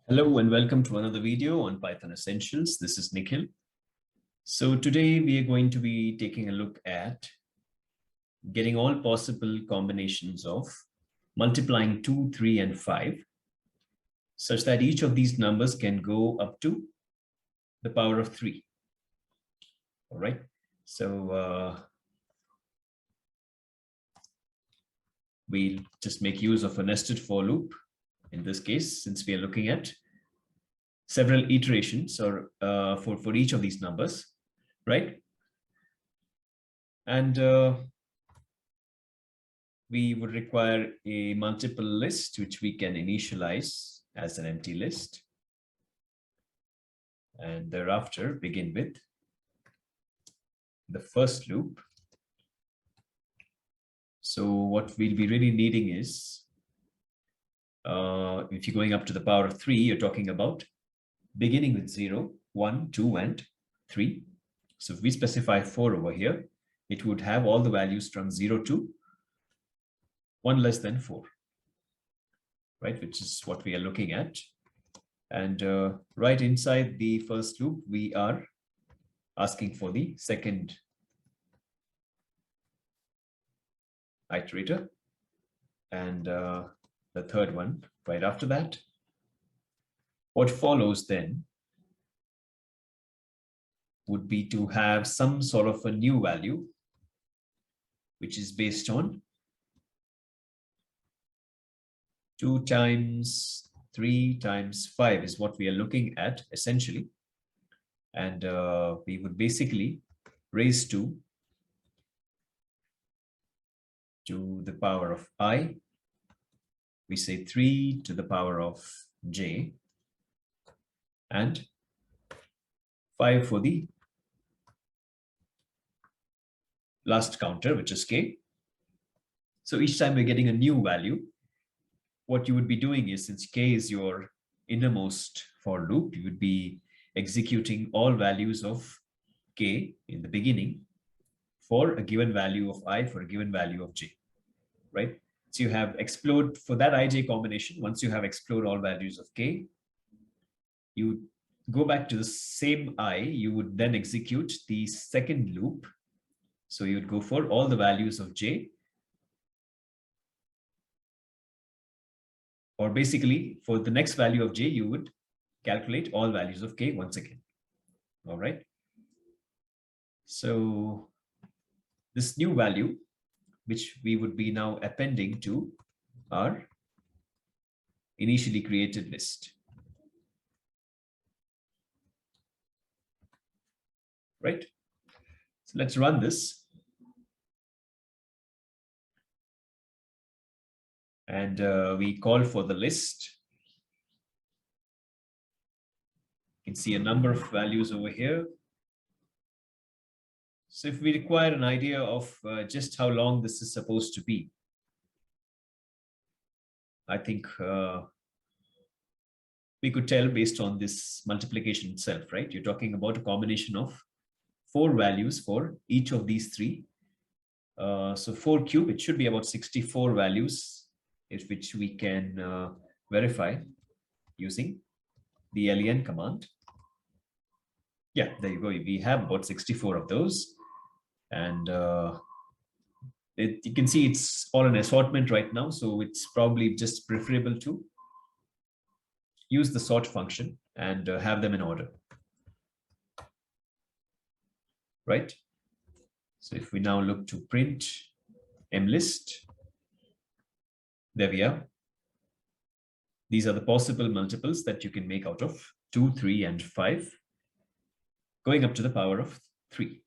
Hello and welcome to another video on Python Essentials. This is Nikhil. So today we are going to be taking a look at getting all possible combinations of multiplying 2, 3, and 5 such that each of these numbers can go up to the power of 3. All right. So we'll just make use of a nested for loop. In this case, since we are looking at several iterations or for each of these numbers, right? And we would require a multiple list, which we can initialize as an empty list. And thereafter begin with the first loop. So what we'll be really needing is, if you're going up to the power of 3, you're talking about beginning with 0, 1, 2, and 3. So if we specify 4 over here, it would have all the values from 0 to 1 less than 4, right? Which is what we are looking at. And right inside the first loop, we are asking for the second iterator and the third one right after that. What follows then would be to have some sort of a new value, which is based on 2 times 3 times 5 is what we are looking at essentially. And we would basically raise 2 to the power of I. We say 3 to the power of j and 5 for the last counter, which is k. So each time we're getting a new value, what you would be doing is, since k is your innermost for loop, you would be executing all values of k in the beginning for a given value of I for a given value of j, right? So you have explode for that ij combination. Once you have explored all values of k, you go back to the same I, you would then execute the second loop. So you would go for all the values of j, or basically for the next value of j, you would calculate all values of k once again. All right. So this new value, which we would be now appending to our initially created list. Right? So let's run this. And we call for the list. You can see a number of values over here. So if we require an idea of just how long this is supposed to be, I think we could tell based on this multiplication itself, right? You're talking about a combination of 4 values for each of these 3. So 4 cube, it should be about 64 values, which we can verify using the len command. Yeah, there you go. We have about 64 of those. And you can see it's all an assortment right now. So it's probably just preferable to use the sort function and have them in order. Right? So if we now look to print mlist, there we are. These are the possible multiples that you can make out of 2, 3, and 5, going up to the power of 3.